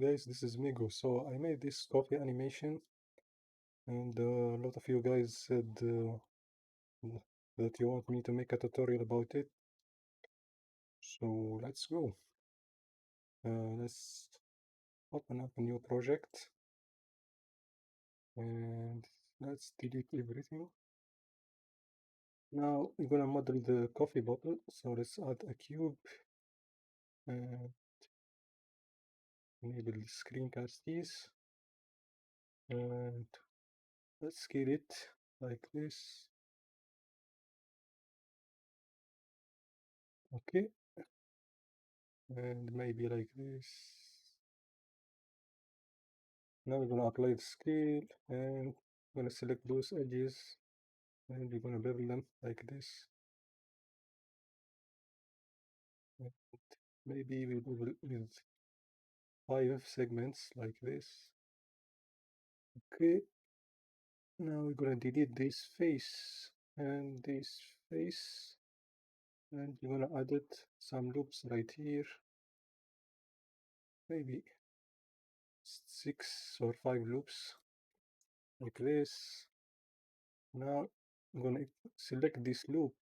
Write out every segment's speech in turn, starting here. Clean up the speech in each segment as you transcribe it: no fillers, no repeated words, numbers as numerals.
guys, this is Migo. So I made this coffee animation, and a lot of you guys said that you want me to make a tutorial about it. So let's go. Let's open up a new project and let's delete everything. Now we're gonna model the coffee bottle. So let's add a cube and enable the screencast keys, and let's scale it like this. Okay, and maybe like this. Now we're gonna apply the scale and we're gonna select those edges and we're gonna bevel them like this. And maybe we bevel with 5 segments like this. Okay, now we're gonna delete this face and this face, and we're gonna add it some loops right here, maybe 6 or 5 loops like this. Now I'm gonna select this loop.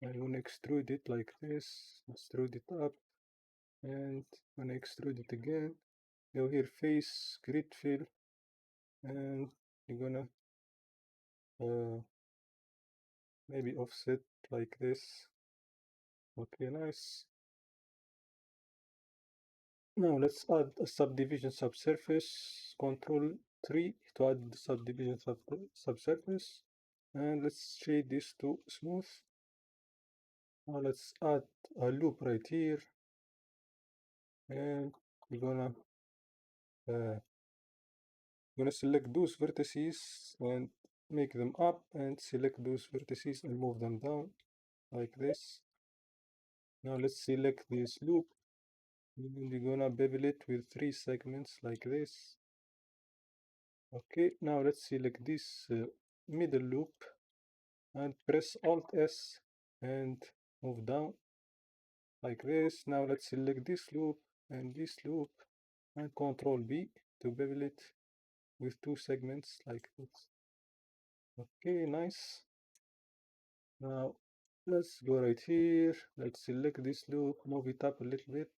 I'm gonna extrude it like this, extrude it up, and I'm gonna extrude it again. Go here, face, grid fill, and you're gonna maybe offset like this. Okay, nice. Now let's add a subdivision subsurface. Control 3 to add the subdivision subsurface, and let's shade this to smooth. Now let's add a loop right here, and we're gonna select those vertices and make them up, and select those vertices and move them down like this. Now let's select this loop, and we're gonna bevel it with 3 segments like this. Okay, now let's select this middle loop and press Alt S and move down like this. Now let's select this loop and Control B to bevel it with 2 segments like this. Okay, nice. Now let's go right here. Let's select this loop, move it up a little bit.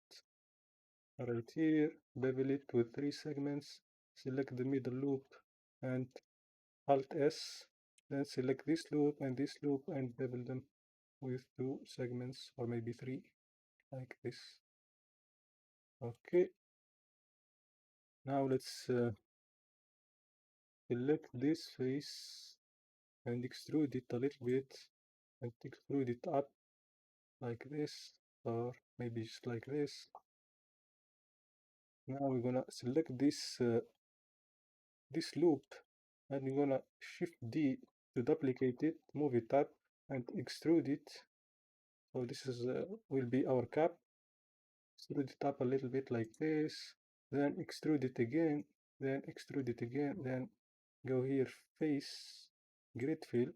Right here, bevel it with 3 segments. Select the middle loop and Alt S. Then select this loop and bevel them with 2 segments or maybe 3 like this. Okay. Now let's select this face and extrude it a little bit and extrude it up like this, or maybe just like this. Now we're gonna select this loop and we're gonna Shift D to duplicate it, move it up and extrude it. So this is will be our cap. Extrude it up a little bit like this, then extrude it again, then extrude it again, then go here, face, grid fill,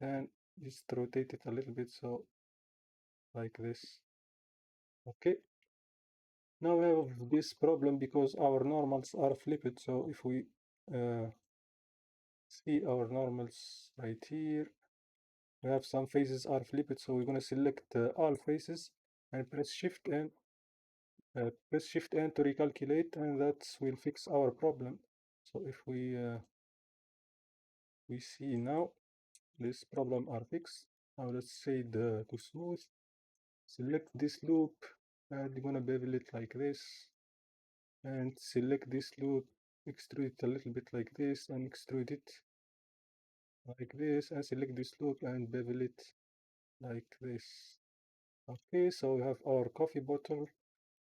and just rotate it a little bit, so like this. Okay. Now we have this problem because our normals are flipped. So if we see our normals right here, we have some faces are flipped. So we're going to select all faces and press Shift N to recalculate, and that will fix our problem. So if we see now this problem are fixed. Now let's say to smooth. Select this loop and we're gonna bevel it like this, and select this loop, extrude it a little bit like this, and extrude it like this, and select this loop and bevel it like this. Okay, so we have our coffee bottle.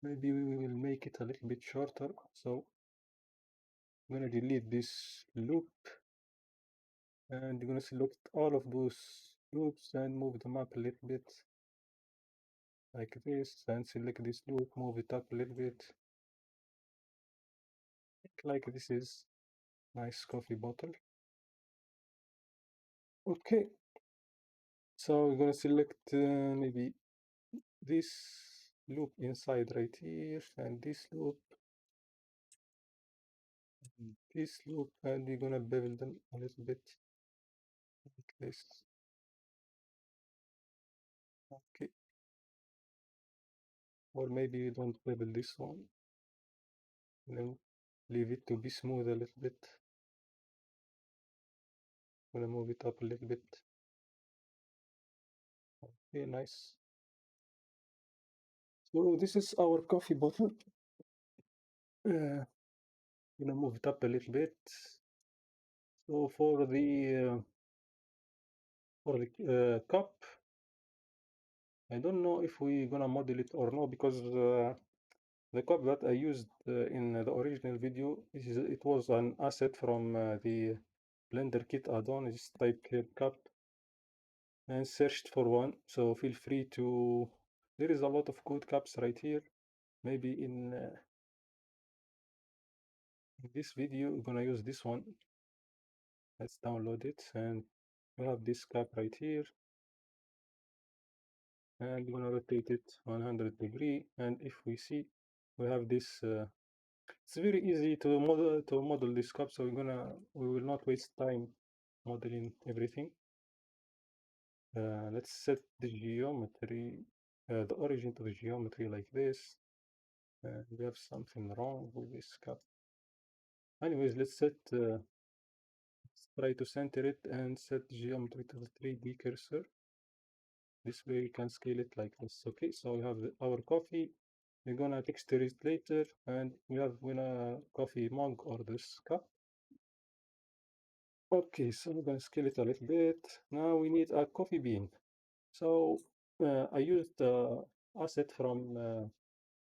Maybe we will make it a little bit shorter. So I'm gonna delete this loop, and you're gonna select all of those loops and move them up a little bit like this, and select this loop, move it up a little bit like this is nice coffee bottle. Okay, so we're gonna select maybe this loop inside right here and this loop, this loop, and we're gonna bevel them a little bit like this. Okay, or maybe you don't bevel this one, leave it to be smooth a little bit. Gonna move it up a little bit. Okay, nice. So this is our coffee bottle. Gonna move it up a little bit. So for the cup, I don't know if we're gonna model it or no, because the cup that I used in the original video it was an asset from the Blender kit add-on. Is type here cup and searched for one. So feel free to. There is a lot of good cups right here. Maybe in this video we're gonna use this one. Let's download it, and we have this cup right here, and we're gonna rotate it 100 degree. And if we see, we have this. It's very easy to model this cup, so we will not waste time modeling everything. Let's set the geometry, the origin to the geometry like this. We have something wrong with this cup. Anyways, let's try to center it and set geometry to the 3D cursor. This way we can scale it like this. Okay, so we have our coffee. We're gonna texture it later, and we have coffee mug or this cup. Okay, so we're gonna scale it a little bit. Now we need a coffee bean. So I used asset from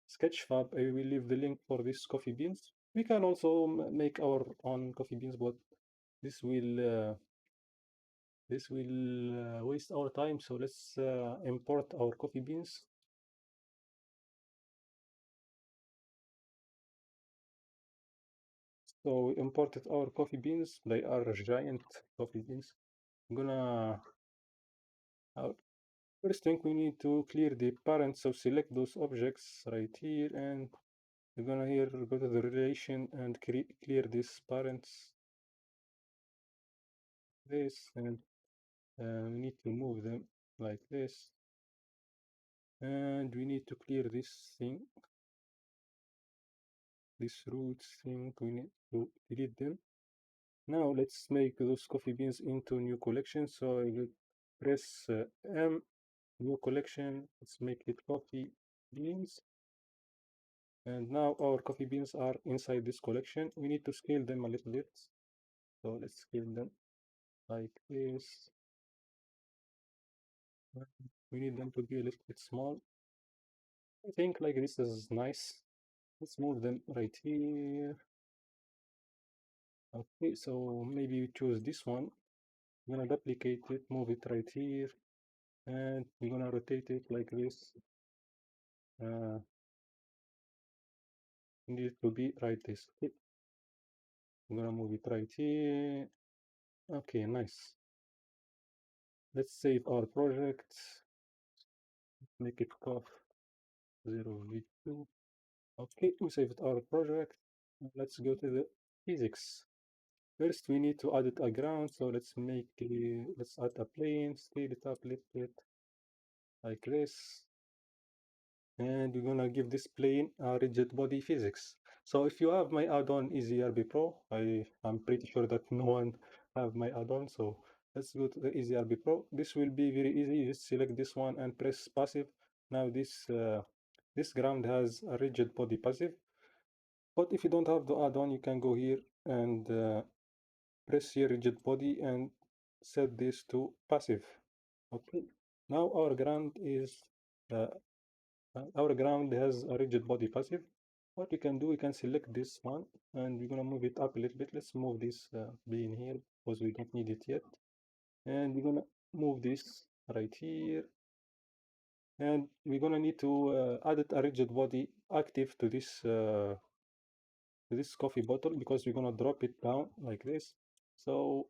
Sketchfab. I will leave the link for this coffee beans. We can also make our own coffee beans, but this will waste our time. So let's import our coffee beans. So we imported our coffee beans. They are giant coffee beans. I'm gonna first thing we need to clear the parent. So select those objects right here, and we're gonna here go to the relation and clear these parents. This, and we need to move them like this, and we need to clear this thing, this roots thing. We need to delete them. Now let's make those coffee beans into new collection. So I will press M, new collection. Let's make it coffee beans. And now our coffee beans are inside this collection. We need to scale them a little bit. So let's scale them like this. We need them to be a little bit small. I think like this is nice. Let's move them right here. Okay, so maybe we choose this one. I'm gonna duplicate it, move it right here, and we're gonna rotate it like this. Need it to be right this. Okay. I'm gonna move it right here. Okay, nice. Let's save our project. Make it cough 0v2. Okay, we saved our project. Let's go to the physics. First, we need to add a ground. So let's add a plane, scale it up a little bit like this. And we're gonna give this plane a rigid body physics. So if you have my add-on EasyRB Pro, I'm pretty sure that no one have my add-on. So let's go to the EasyRB Pro. This will be very easy. Just select this one and press passive. Now this ground has a rigid body passive. But if you don't have the add-on, you can go here and press here rigid body and set this to passive. Okay. Now uh, our ground has a rigid body passive. What we can do, we can select this one, and we're gonna move it up a little bit. Let's move this being here because we don't need it yet. And we're gonna move this right here. And we're gonna need to add a rigid body active to this coffee bottle, because we're gonna drop it down like this. So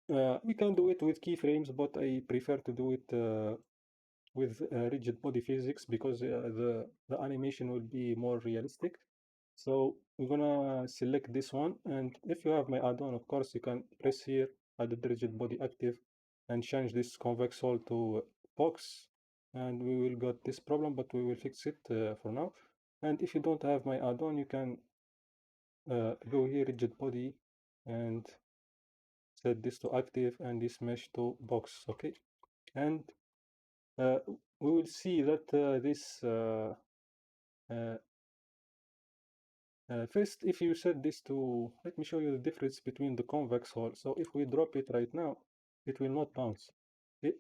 we can do it with keyframes, but I prefer to do it with rigid body physics, because the animation will be more realistic. So we're gonna select this one, and if you have my add-on, of course, you can press here, add the rigid body active, and change this convex hull to box, and we will got this problem, but we will fix it for now. And if you don't have my add-on, you can go here, rigid body, and set this to active and this mesh to box. Okay, and we will see that this first, if you set this to, let me show you the difference between the convex hull. So if we drop it right now, it will not bounce.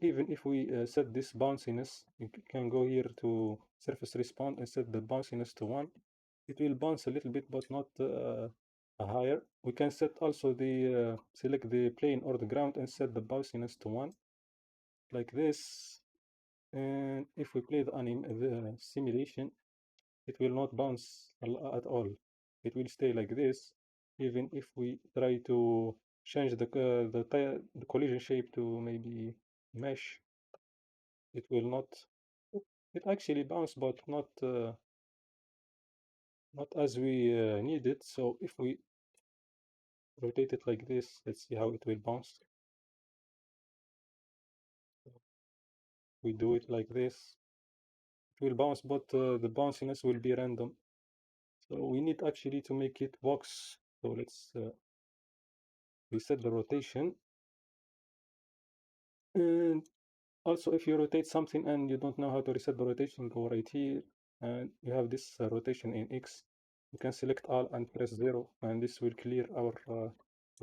Even if we set this bounciness, you can go here to surface response and set the bounciness to 1. It will bounce a little bit, but not higher. We can set also the, select the plane or the ground and set the bounciness to 1, like this. And if we play the simulation, it will not bounce at all. It will stay like this, even if we try to change the collision shape to maybe mesh. It will not. It actually bounce, but not as we need it. So if we rotate it like this, let's see how it will bounce. We do it like this. It will bounce, but the bounciness will be random. So we need actually to make it box. So let's reset the rotation. And also, if you rotate something and you don't know how to reset the rotation, go right here, and you have this rotation in X. You can select all and press 0, and this will clear our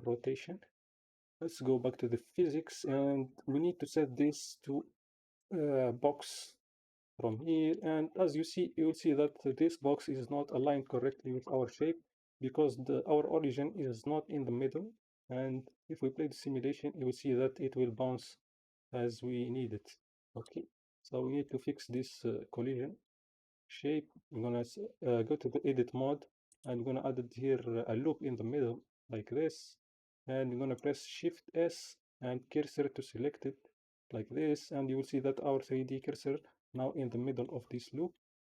rotation. Let's go back to the physics, and we need to set this to box from here. And as you see, you will see that this box is not aligned correctly with our shape because our origin is not in the middle. And if we play the simulation, you will see that it will bounce as we need it. Okay, so we need to fix this collision shape. We're gonna go to the edit mode, and we're gonna add it here a loop in the middle like this, and we're gonna press Shift S and cursor to select it like this, and you will see that our 3D cursor now in the middle of this loop.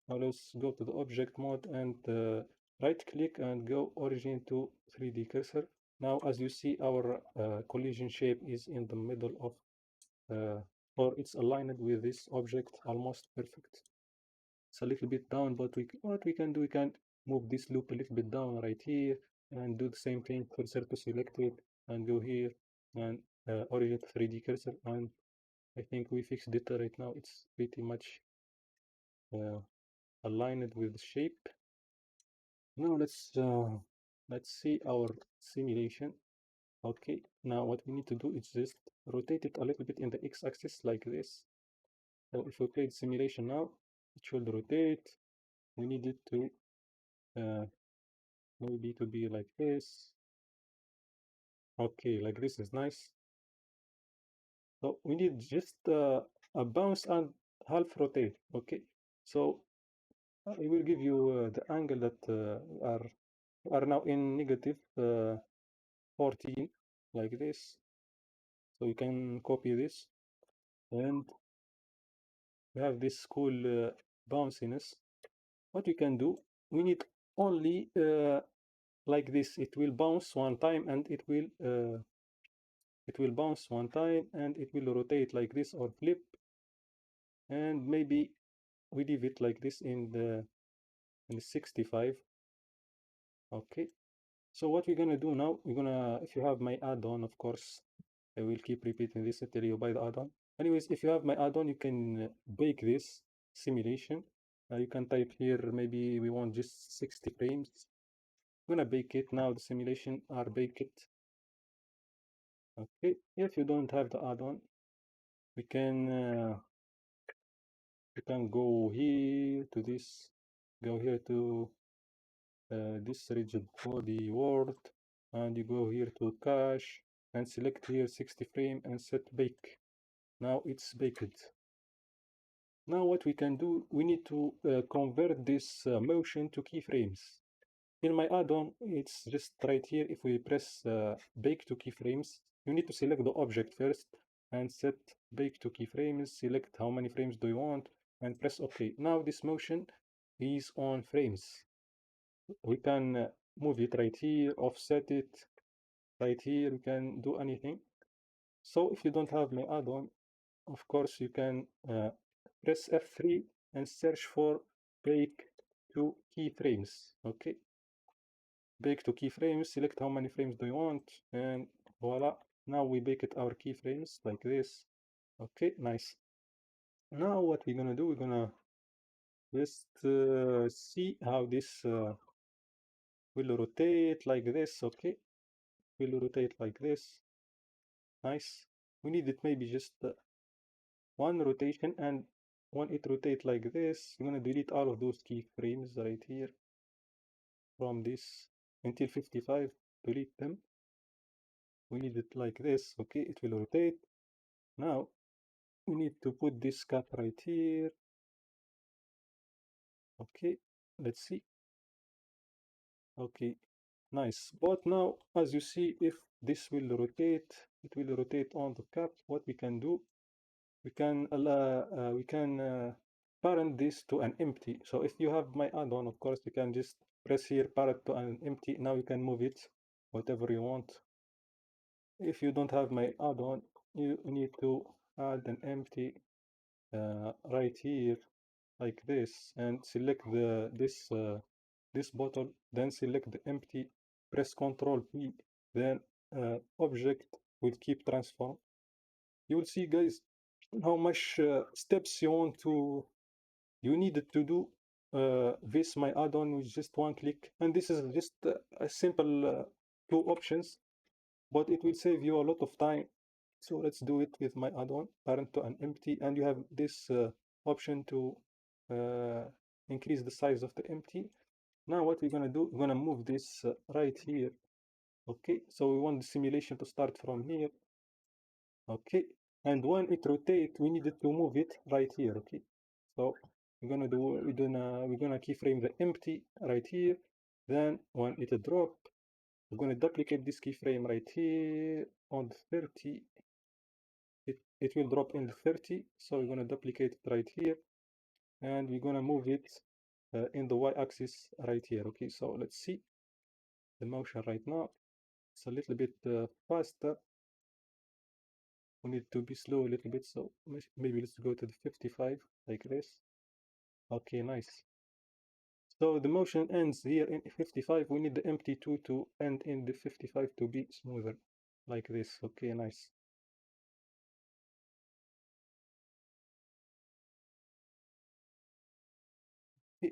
Now let's go to the object mode and right click and go origin to 3D cursor. Now as you see, our collision shape is in the middle of or it's aligned with this object almost perfect. It's a little bit down, but what we can do, we can move this loop a little bit down right here and do the same thing, cursor to select it and go here and origin 3D cursor, and I think we fixed it right now. It's pretty much aligned with the shape. Now let's see our simulation. Okay, now what we need to do is just rotate it a little bit in the x-axis like this. So if we play the simulation now, it should rotate. We need it to maybe to be like this. Okay, like this is nice. So we need just a bounce and half rotate. Okay, so I will give you the angle that are now in negative 14, like this. So you can copy this, and we have this cool bounciness. What we can do, we need only like this. It will bounce one time, and it will bounce one time, and it will rotate like this or flip, and maybe we leave it like this in the 65. Okay, so what we're gonna do now, we're gonna, if you have my add-on, of course, I will keep repeating this until you buy the add-on. Anyways, if you have my add-on, you can bake this simulation. You can type here, maybe we want just 60 frames. I'm gonna bake it now. The simulation are baked. Okay, if you don't have the add-on, we can go here to this, go here to this rigid body word, and you go here to cache and select here 60 frame and set bake. Now it's baked. Now what we can do, we need to convert this motion to keyframes. In my add-on, it's just right here. If we press bake to keyframes, you need to select the object first and set bake to keyframes, select how many frames do you want, and press OK. Now this motion is on frames. we can move it right here, offset it right here, we can do anything. So if you don't have my add-on, of course you can press F3 and search for bake to keyframes. Okay, bake to keyframes, select how many frames do you want, and voila, now we bake it our keyframes like this. Okay, nice. Now what we're gonna do, we're gonna just see how this will rotate like this. Okay, will rotate like this. Nice. We need it maybe just one rotation, and when it rotate like this, I'm gonna delete all of those keyframes right here from this until 55. Delete them. We need it like this. Okay, it will rotate. Now we need to put this cap right here. Okay, let's see. Okay, nice. But now, as you see, if this will rotate, it will rotate on the cap. What we can do, we can parent this to an empty. So if you have my add-on, of course, you can just press here parent to an empty. Now you can move it whatever you want. If you don't have my add-on, you need to add an empty right here like this, and select this bottle, then select the empty, press Ctrl P, then object will keep transform. You will see, guys, how much steps you needed to do this my add-on with just one click. And this is just a simple two options, but it will save you a lot of time. So let's do it with my add-on, parent to an empty, and you have this option to uh, increase the size of the empty. Now what we're gonna do, we're gonna move this right here. Okay, so we want the simulation to start from here. Okay, and when it rotate, we needed to move it right here. Okay, so we're gonna keyframe the empty right here. Then when it drop, we're gonna duplicate this keyframe right here on the 30. It will drop in the 30, so we're gonna duplicate it right here, and we're gonna move it in the y-axis right here. Okay, so let's see the motion right now. It's a little bit faster. We need to be slow a little bit, so maybe let's go to the 55 like this. Okay, nice. So the motion ends here in 55. We need the empty 2 to end in the 55 to be smoother like this. Okay, nice.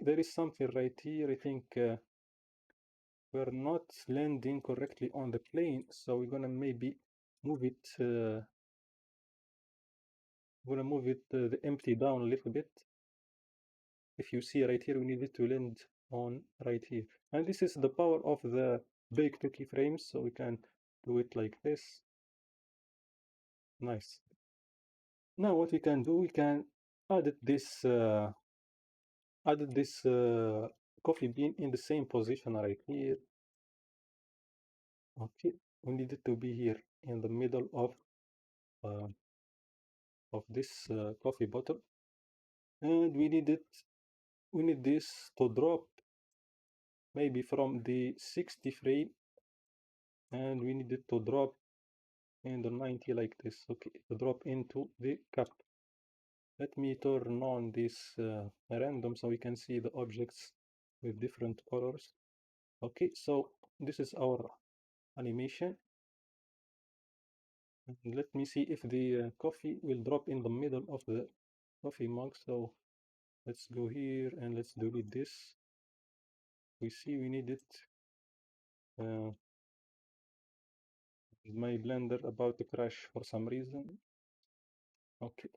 There is something right here. I think we're not landing correctly on the plane, so we're gonna maybe move it the empty down a little bit. If you see right here, we need it to land on right here, and this is the power of the bake to keyframes, so we can do it like this. Nice. Now what we can do, we can add this coffee bean in the same position right here. Okay, we need it to be here in the middle of this coffee bottle, and we need this to drop maybe from the 60 frame, and we need it to drop in the 90 like this. Okay, to drop into the cup. Let me turn on this random so we can see the objects with different colors. Okay, so this is our animation. And let me see if the coffee will drop in the middle of the coffee mug. So let's go here and let's delete this. We see we need it. My blender about to crash for some reason. Okay,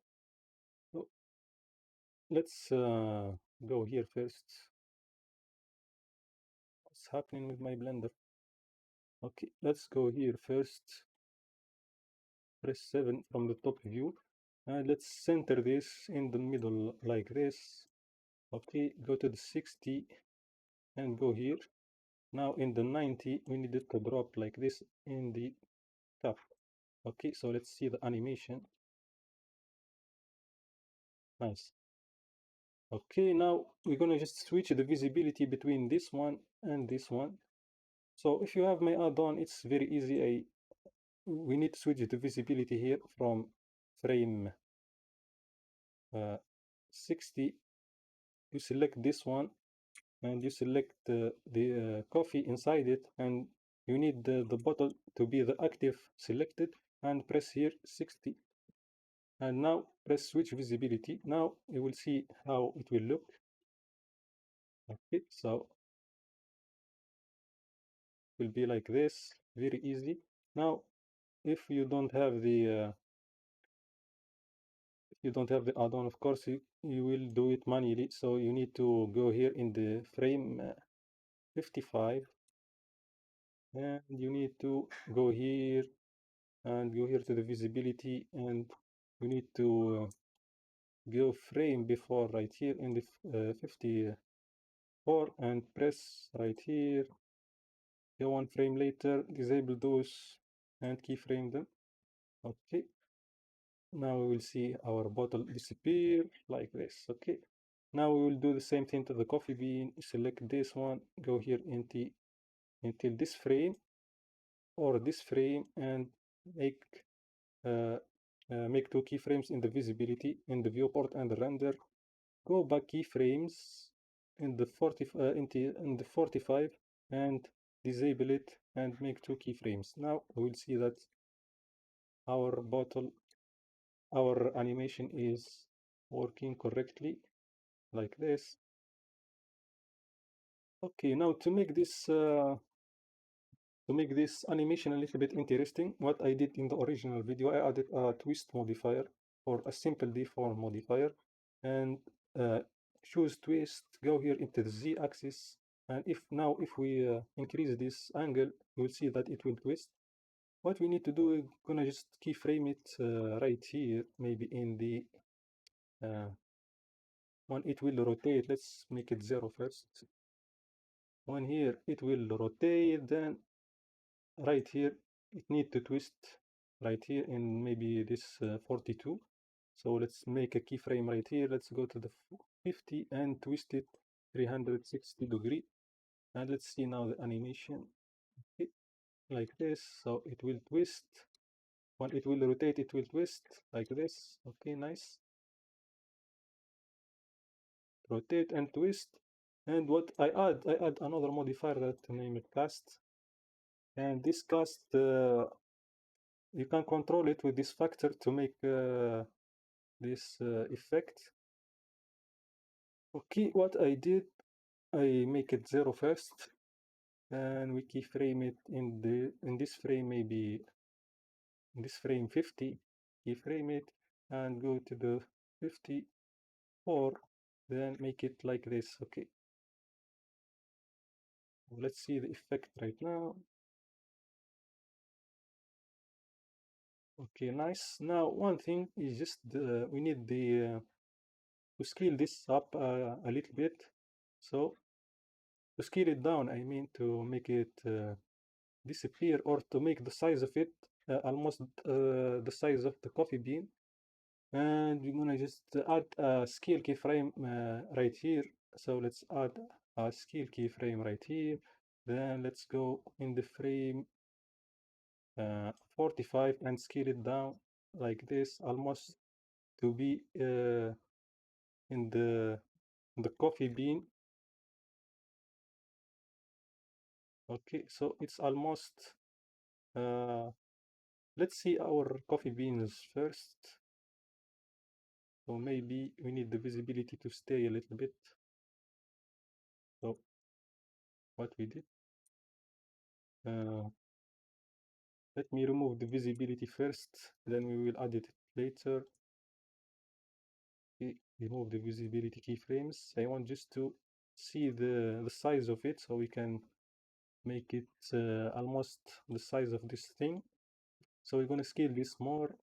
so let's go here first. What's happening with my blender? Okay, let's go here first. Press 7 from the top view, and let's center this in the middle like this. Okay, go to the 60 and go here. Now in the 90, we need it to drop like this in the top. Okay, so let's see the animation. Nice. Okay, now we're gonna just switch the visibility between this one and this one. So if you have my add-on, it's very easy. We need to switch the visibility here from frame 60. You select this one and you select the coffee inside it, and you need the bottle to be the active selected, and press here 60. And now press switch visibility. Now you will see how it will look. Okay, so it will be like this, very easy. Now if you don't have the add-on, of course you will do it manually. So you need to go here in the frame 55, and you need to go here and go here to the visibility, and you need to go frame before right here in the 54, and press right here, go one frame later, disable those and keyframe them. Okay, now we will see our bottle disappear like this. Okay, now we will do the same thing to the coffee bean. Select this one, go here into this frame or this frame, and make make 2 keyframes in the visibility, in the viewport and the render. Go back keyframes in the 45 and disable it and make 2 keyframes. Now we will see that our bottle, our animation is working correctly like this. Okay, now to make this animation a little bit interesting, what I did in the original video, I added a twist modifier or a simple deform modifier, and choose twist, go here into the z-axis, and if we increase this angle, you will see that it will twist. What we need to do, we're gonna just keyframe it right here, maybe in the when it will rotate. Let's make it 0 first. When here it will rotate, then right here it need to twist right here in maybe this 42. So let's make a keyframe right here. Let's go to the 50 and twist it 360 degree, and let's see now the animation. Okay, like this. So it will twist. When it will rotate, it will twist like this. Okay, nice. Rotate and twist. And what I add another modifier that name it cast, and this cast you can control it with this factor to make this effect. Okay, what I did, I make it 0 first, and we keyframe it in this frame, maybe in this frame 50, keyframe it and go to the 54, then make it like this. Okay, let's see the effect right now. Okay, nice. Now one thing is just we need to scale this up a little bit. So to scale it down, I mean to make it disappear, or to make the size of it almost the size of the coffee bean. And we're gonna just add a scale keyframe right here. So let's add a scale keyframe right here. Then let's go in the frame 45 and scale it down like this, almost to be in the coffee bean. Okay, so it's almost let's see our coffee beans first. So maybe we need the visibility to stay a little bit. So what we did, let me remove the visibility first, then we will add it later. Okay, remove the visibility keyframes. I want just to see the size of it, so we can make it almost the size of this thing. So we're gonna scale this more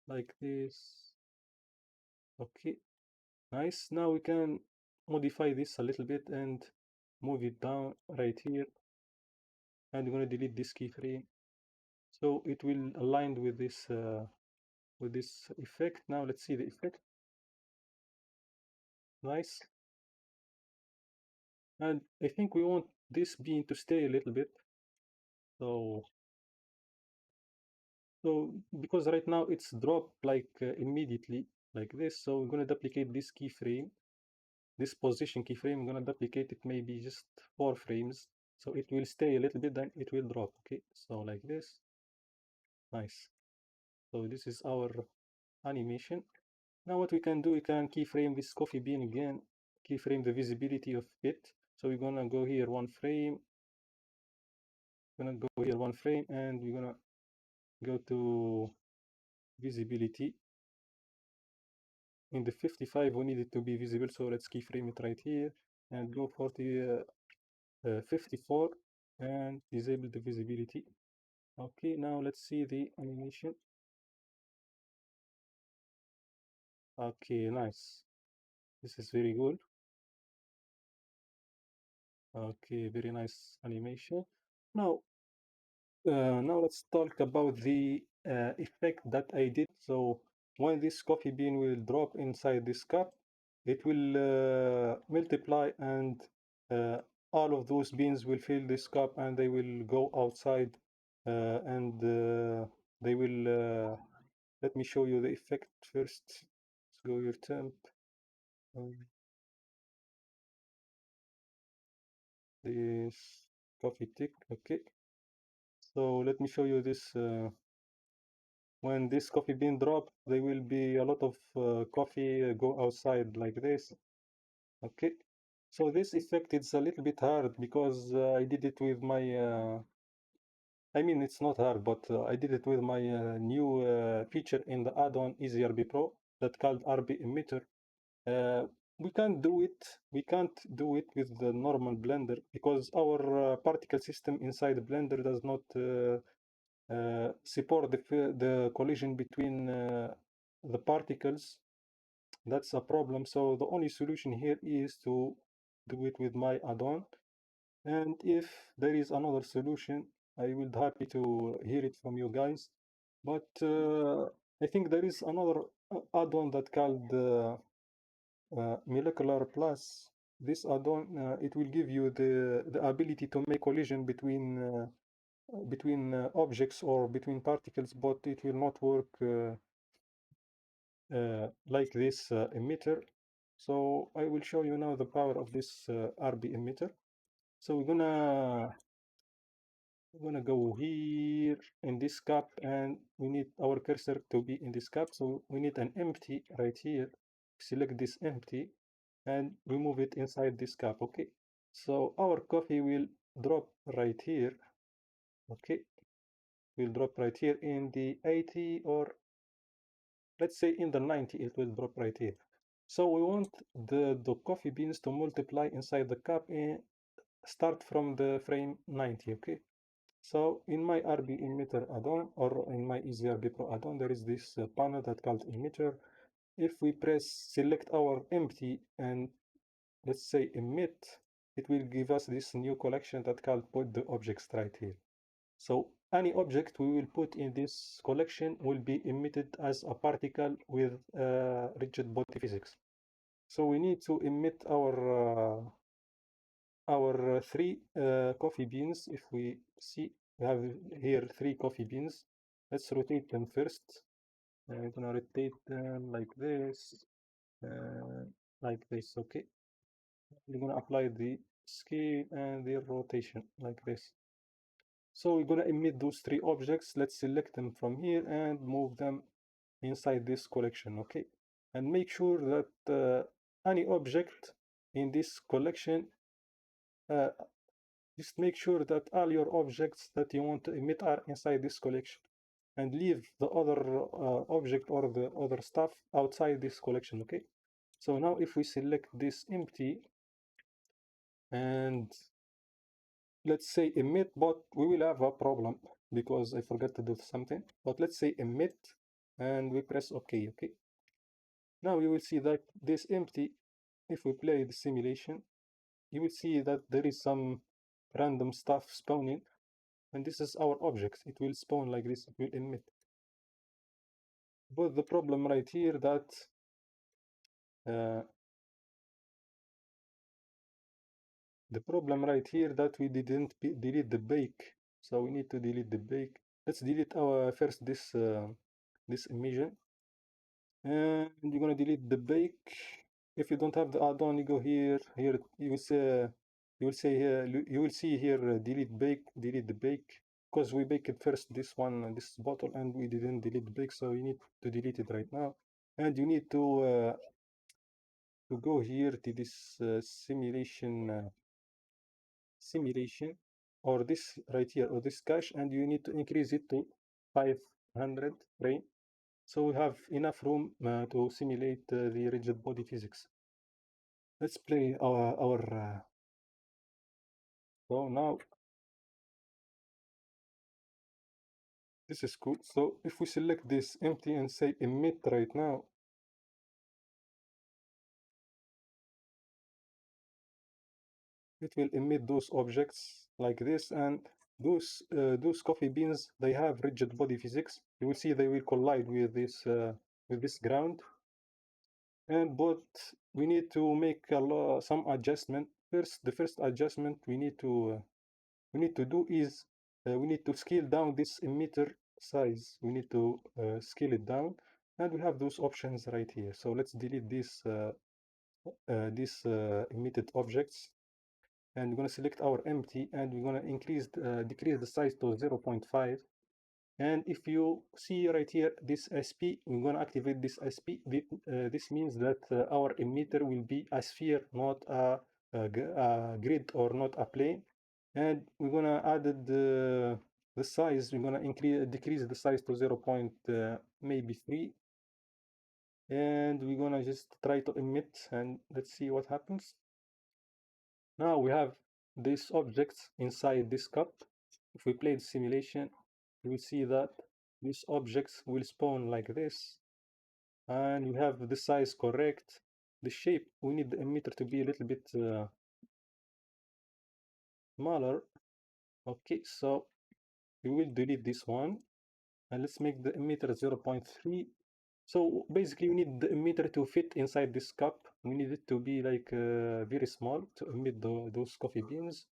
like this. Okay, nice. Now we can modify this a little bit and move it down right here, and we're gonna delete this keyframe so it will align with this effect. Now let's see the effect. Nice. And I think we want this bean to stay a little bit. So, because right now it's dropped like immediately like this. So we're going to duplicate this keyframe, this position keyframe. I'm going to duplicate it maybe just 4 frames. So it will stay a little bit, then it will drop. Okay, so like this. Nice. So this is our animation. Now what we can do, we can keyframe this coffee bean again, keyframe the visibility of it. So we're gonna go here 1 frame, and we're gonna go to visibility. In the 55 we need it to be visible, so let's keyframe it right here and go for the 54 and disable the visibility. Okay, now let's see the animation. Okay, nice. This is very good. Okay, very nice animation. Now let's talk about the effect that I did. So when this coffee bean will drop inside this cup, it will multiply, and all of those beans will fill this cup, and they will go outside, and they will let me show you the effect first. Let's go your temp. um, this coffee tick. Okay, so let me show you this. When this coffee bean drop, there will be a lot of coffee go outside like this. Okay, so this effect is a little bit hard because I did it with my I mean, it's not hard, but I did it with my new feature in the add-on EasyRB Pro that called RB Emitter. uh, we can't do it with the normal blender because our particle system inside the blender does not support the collision between the particles. That's a problem. So the only solution here is to do it with my add-on. And if there is another solution, I will happy to hear it from you guys. But I think there is another add-on that called Molecular Plus. This add-on, it will give you the ability to make collision between objects or between particles, but it will not work like this emitter. So I will show you now the power of this RB emitter. So we're gonna go here in this cup, and we need our cursor to be in this cup. So we need an empty right here. Select this empty and remove it inside this cup. Okay. So our coffee will drop right here. Okay. Will drop right here in the 80, or let's say in the 90, it will drop right here. So we want the coffee beans to multiply inside the cup and start from the frame 90. Okay. So in my RB emitter add-on, or in my EasyRB Pro add-on, there is this panel that called emitter. If we press select our empty and let's say emit, it will give us this new collection that called put the objects right here. So any object we will put in this collection will be emitted as a particle with rigid body physics. So we need to emit our 3 coffee beans. If we see, we have here 3 coffee beans. Let's rotate them first. I'm gonna rotate them like this. Okay. We're gonna apply the scale and the rotation like this. So we're gonna emit those 3 objects. Let's select them from here and move them inside this collection. Okay, and make sure that any object in this collection, uh, just make sure that all your objects that you want to emit are inside this collection, and leave the other object or the other stuff outside this collection. Okay, so now if we select this empty and let's say emit, but we will have a problem because I forgot to do something. But let's say emit and we press OK. Okay, now you will see that this empty, if we play the simulation, you will see that there is some random stuff spawning, and this is our object. It will spawn like this, it will emit. But the problem right here that The problem right here that we didn't delete the bake, so we need to delete the bake. Let's delete our first this emission, and you're gonna delete the bake. If you don't have the add-on, you go here. Here you will say here you will see here delete bake, delete the bake, because we baked first this one, this bottle, and we didn't delete the bake, so you need to delete it right now. And you need to go here to this simulation, or this right here, or this cache, and you need to increase it to 500 frame, so we have enough room to simulate the rigid body physics. Let's play our so now this is cool. So if we select this empty and say emit right now, it will emit those objects like this, and those coffee beans, they have rigid body physics. You will see they will collide with this ground, and but we need to make some adjustment. The first adjustment we need to do is we need to scale down this emitter size. We need to scale it down, and we have those options right here. So let's delete these emitted objects, and we're going to select our empty, and we're going to decrease the size to 0.5. And if you see right here this SP, we're going to activate this SP. This means that our emitter will be a sphere, not a grid, or not a plane. And we're going to add the size. We're going to decrease the size to 0. Maybe 3. And we're going to just try to emit, and let's see what happens. Now we have these objects inside this cup. If we play the simulation, you will see that these objects will spawn like this, and you have the size correct. The shape, we need the emitter to be a little bit smaller. Okay, so we will delete this one, and let's make the emitter 0.3. So basically we need the emitter to fit inside this cup. We need it to be like very small to emit those coffee beans.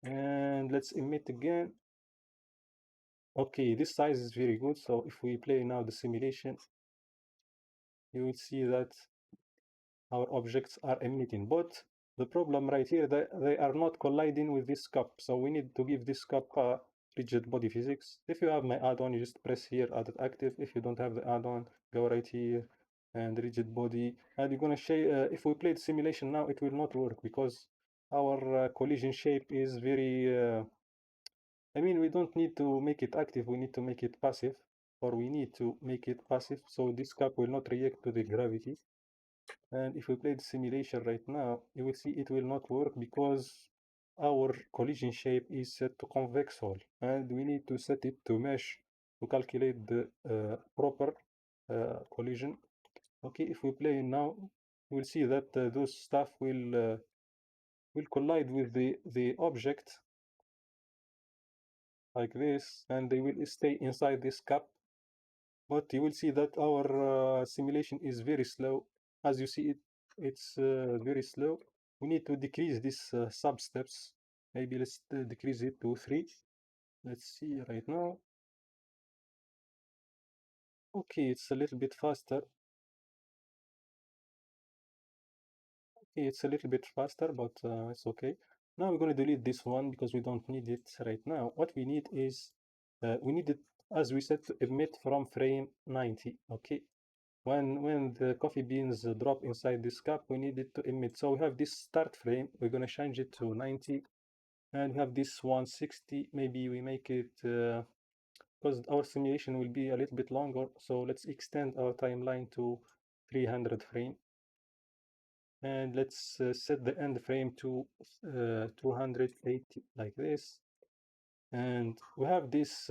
And let's emit again. Okay, this size is very good. So if we play now the simulation, you will see that our objects are emitting, but the problem right here, they are not colliding with this cup. So we need to give this cup rigid body physics. If you have my add-on, you just press here, add it active. If you don't have the add-on, go right here and rigid body. And you're gonna show if we play the simulation now, it will not work because our collision shape is very I mean, we don't need to make it active, we need to make it passive, or we need to make it passive, so this cap will not react to the gravity. And if we play the simulation right now, you will see it will not work because our collision shape is set to convex hull, and we need to set it to mesh to calculate the proper collision. Okay, if we play now, we'll see that those stuff will collide with the object like this, and they will stay inside this cup. But you will see that our simulation is very slow. As you see, it's very slow. We need to decrease these sub steps. Maybe let's decrease it to 3. Let's see right now. Okay, it's a little bit faster. Okay, it's a little bit faster, but it's okay. Now we're going to delete this one because we don't need it right now. What we need is, we need it, as we said, to emit from frame 90. Okay, when the coffee beans drop inside this cup, we need it to emit. So we have this start frame, we're going to change it to 90, and we have this 160. Maybe we make it because our simulation will be a little bit longer, so let's extend our timeline to 300 frame, and let's set the end frame to 280 like this. And we have this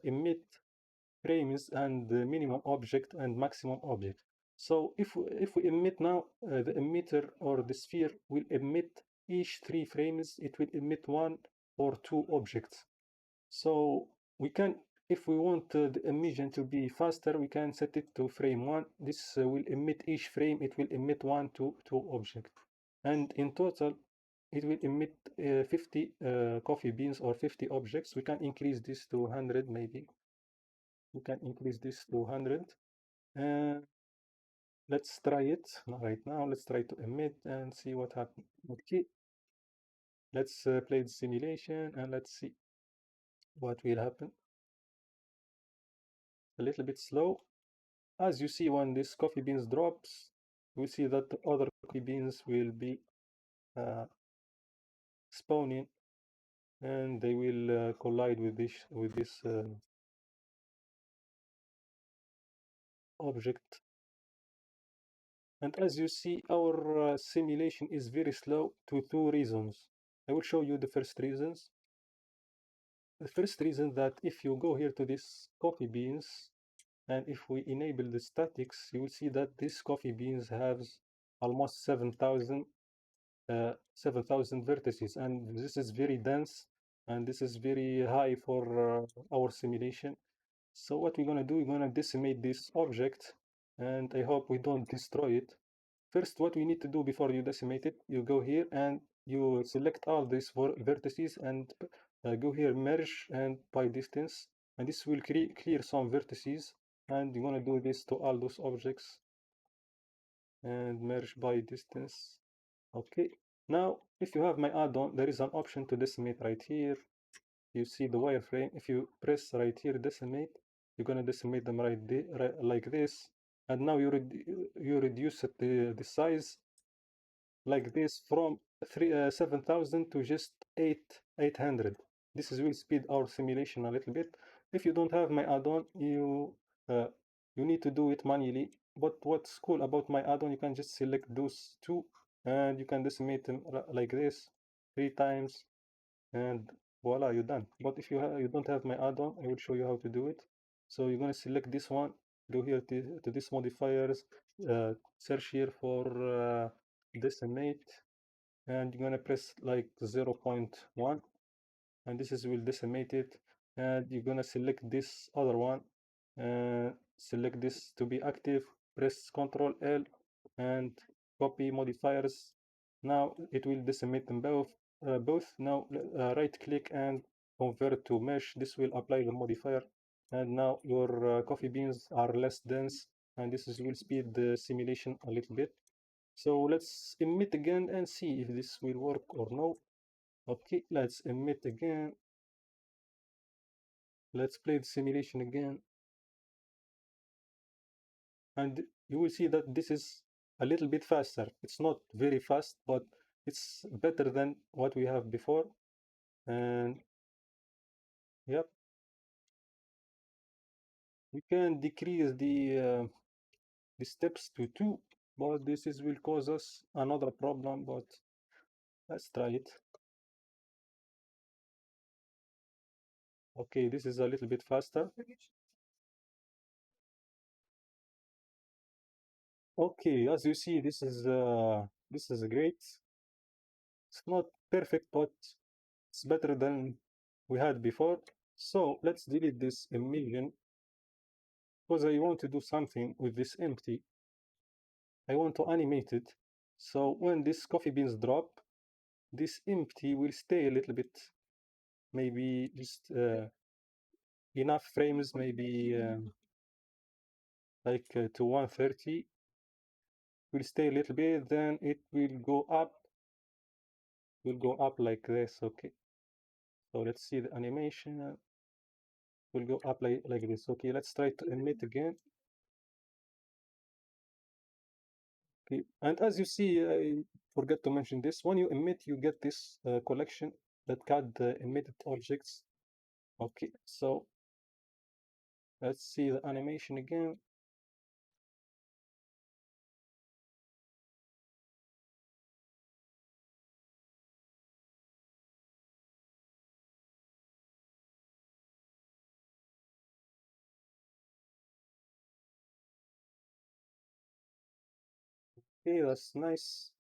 emit frames and the minimum object and maximum object. So if we emit now, the emitter or the sphere will emit each 3 frames. It will emit 1 or 2 objects. So we can if we want the emission to be faster, we can set it to frame 1. This will emit each frame, it will emit 1 to 2 objects. And in total, it will emit 50 coffee beans or 50 objects. We can increase this to 100 maybe. We can increase this to 100. Let's try it right now. Let's try to emit and see what happens. Okay. Let's play the simulation and let's see what will happen. A little bit slow. As you see, when this coffee beans drops, we see that the other coffee beans will be spawning and they will collide with this object. And as you see, our simulation is very slow to 2 reasons. I will show you the first reasons. The first reason that if you go here to this coffee beans, and if we enable the statics, you will see that this coffee beans has almost 7,000 vertices, and this is very dense, and this is very high for our simulation. So what we're going to do, we're going to decimate this object, and I hope we don't destroy it. First, what we need to do before you decimate it, you go here and you select all these vertices and go here, merge and by distance, and this will clear some vertices, and you're going to do this to all those objects and merge by distance. Okay, now if you have my add-on, there is an option to decimate right here. You see the wireframe. If you press right here decimate, you're going to decimate them right like this, and now you reduce the size like this from 7,000 to just 800. This will speed our simulation a little bit. If you don't have my add-on, you need to do it manually. But what's cool about my add-on, you can just select those two and you can decimate them like this 3 times, and voila, you're done. But if you don't have my add-on, I will show you how to do it. So you're going to select this one, go here to this modifiers, search here for decimate, and you're going to press like 0.1, and this is will decimate it. And you're going to select this other one and select this to be active, press Ctrl L and copy modifiers. Now it will decimate them both. Now right click and convert to mesh. This will apply the modifier, and now your coffee beans are less dense, and will speed the simulation a little bit. So let's emit again and see if this will work or no. Okay, let's emit again. Let's play the simulation again. And you will see that this is a little bit faster. It's not very fast, but it's better than what we have before. And yep, we can decrease the steps to 2, but will cause us another problem, but let's try it. Okay, this is a little bit faster. Okay, as you see, this is great. It's not perfect, but it's better than we had before. So let's delete this emission because I want to do something with this empty. I want to animate it. So when this coffee beans drop, this empty will stay a little bit, maybe just enough frames, maybe like to 130. Will stay a little bit, then it will go up like this. Okay, so let's see the animation. Will go up like this. Okay, let's try to emit again. Okay, and as you see, I forgot to mention this. When you emit, you get this collection that got the emitted objects. Okay, so let's see the animation again. Okay, that's nice.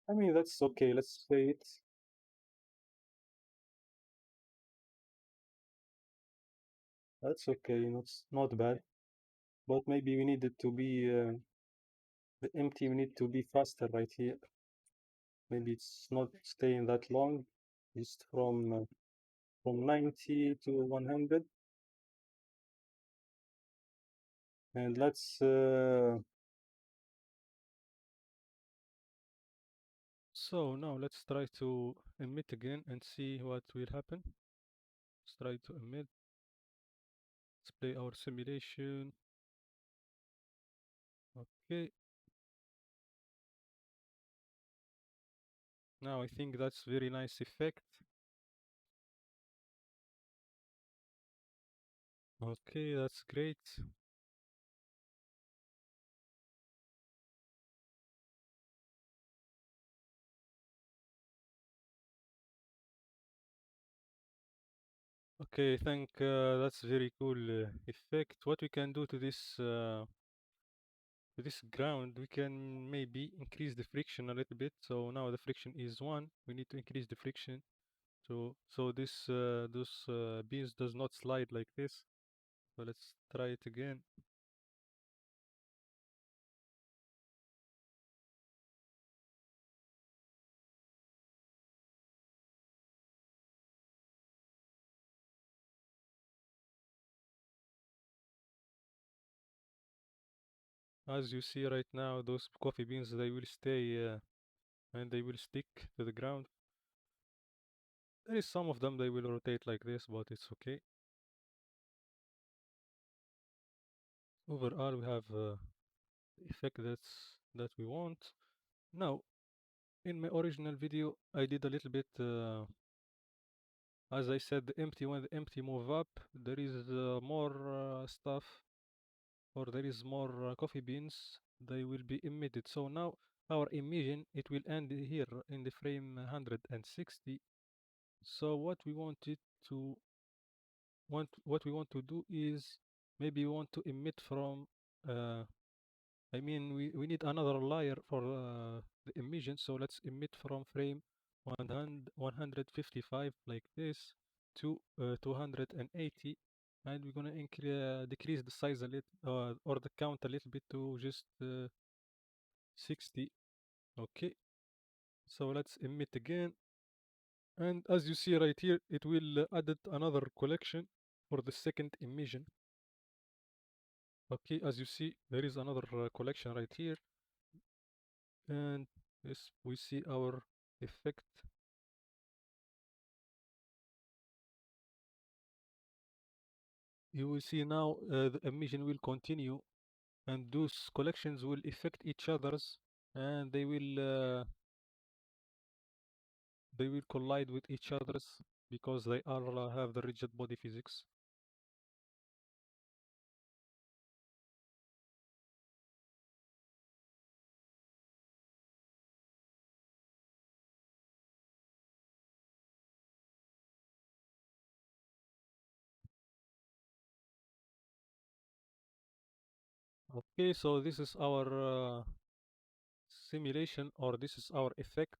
I mean, that's okay. Let's play it. That's okay, not bad. But maybe we need it to be the empty. We need to be faster right here. Maybe it's not staying that long, just from 90 to 100. And let's so now let's try to emit again and see what will happen. Let's try to emit. Let's play our simulation. Okay. Now I think that's very nice effect. Okay, that's great. Okay, I think that's very cool effect. What we can do to this ground, we can maybe increase the friction a little bit. So now the friction is 1. We need to increase the friction. So this those beams does not slide like this. So let's try it again. As you see right now, those coffee beans, they will stay and they will stick to the ground. There is some of them they will rotate like this, but it's okay. Overall, we have the effect that we want. Now, in my original video, I did a little bit, as I said, when the empty move up, there is more stuff, or there is more coffee beans, they will be emitted. So now our emission, it will end here in the frame 160. So what we want to do is maybe we want to emit from I mean we need another layer for the emission. So let's emit from frame 155 like this to 280, and we're gonna decrease the size a little or the count a little bit to just 60. Okay, so let's emit again. And as you see right here, it will add another collection for the second emission. Okay, as you see, there is another collection right here. And yes, we see our effect. You will see now the emission will continue, and those collections will affect each others, and they will collide with each others because they all have the rigid body physics. Okay, so this is our simulation, or this is our effect.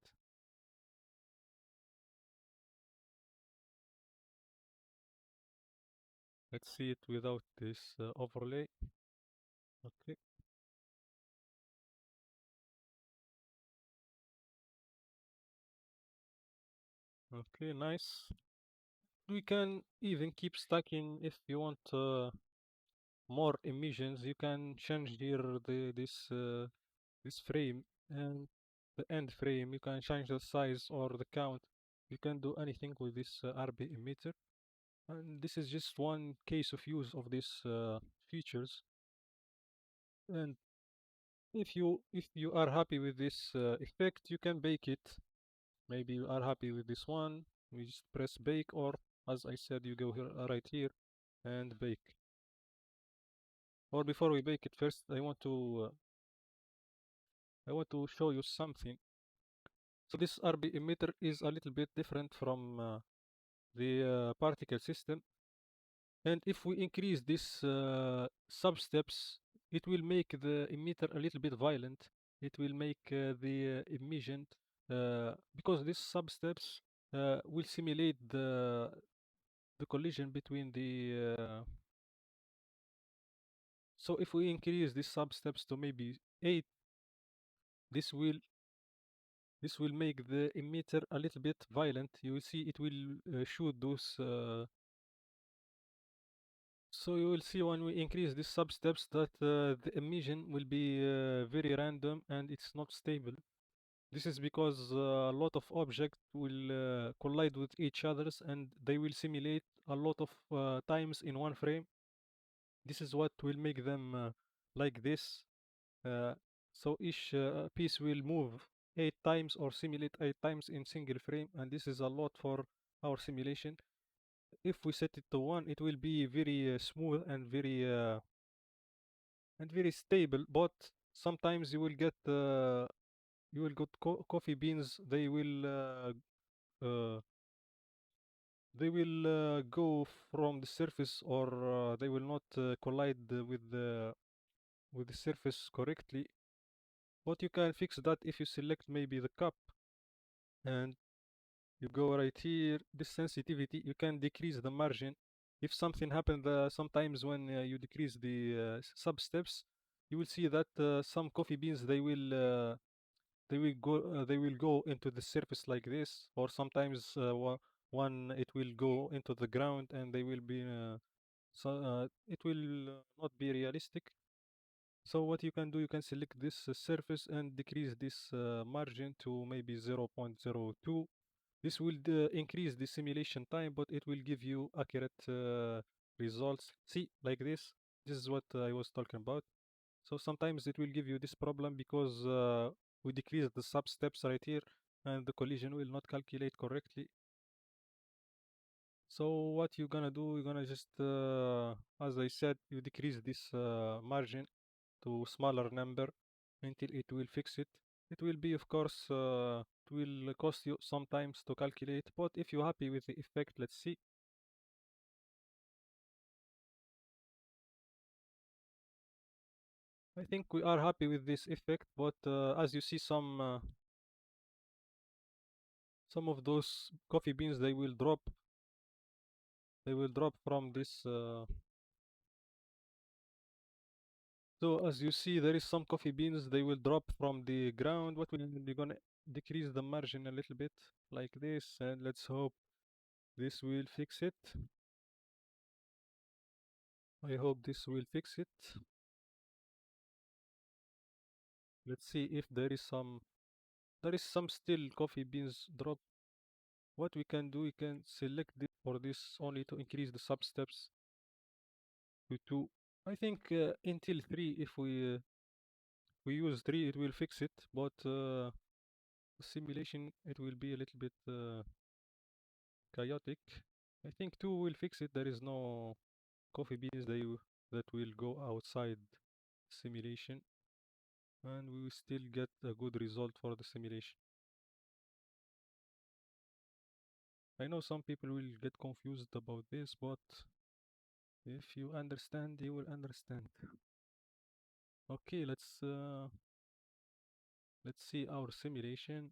Let's see it without this overlay. Okay. Okay, nice. We can even keep stacking if you want more emissions. You can change here this frame and the end frame. You can change the size or the count. You can do anything with this RB emitter. And this is just one case of use of these features. And if you are happy with this effect, you can bake it. Maybe you are happy with this one. You just press bake, or as I said, you go here right here and bake. Or before we bake it, first I want to show you something. So this RB emitter is a little bit different from the particle system. And if we increase this sub-steps, it will make the emitter a little bit violent. It will make the emission, because these sub-steps will simulate the collision between So if we increase these sub-steps to maybe 8, this will this will make the emitter a little bit violent. You will see it will shoot those. So you will see when we increase these sub-steps that the emission will be very random and it's not stable. This is because a lot of objects will collide with each others and they will simulate a lot of times in one frame. This is what will make them like this. Uh, so each piece will move 8 times or simulate 8 times in single frame, and this is a lot for our simulation. If we set it to 1, it will be very smooth and very stable. But sometimes you will get coffee beans. They will go from the surface, or they will not collide with the surface correctly. But you can fix that if you select maybe the cup and you go right here, this sensitivity, you can decrease the margin. If something happened sometimes when you decrease the sub steps, you will see that some coffee beans they will go into the surface like this, or sometimes one it will go into the ground and they will be it will not be realistic. So what you can do, you can select this surface and decrease this margin to maybe 0.02. This will increase the simulation time, but it will give you accurate results. See, like this. This is what I was talking about. So sometimes it will give you this problem because we decrease the sub steps right here and the collision will not calculate correctly. So what you're gonna do, you're gonna just, as I said, you decrease this margin to smaller number until it will fix it. It will be, of course, it will cost you sometimes to calculate, but if you're happy with the effect, let's see. I think we are happy with this effect, but as you see, some of those coffee beans they will drop from this. So as you see, there is some coffee beans they will drop from the ground. What we're gonna decrease the margin a little bit like this, and let's hope this will fix it. I hope this will fix it. Let's see if there is some still coffee beans drop. What we can do, we can select this for this only to increase the sub steps to 2. I think until 3, if we use 3, it will fix it, but simulation it will be a little bit chaotic. I think 2 will fix it. There is no coffee beans that will go outside simulation, and we will still get a good result for the simulation. I know some people will get confused about this, but if you understand, you will understand. Okay, let's see our simulation.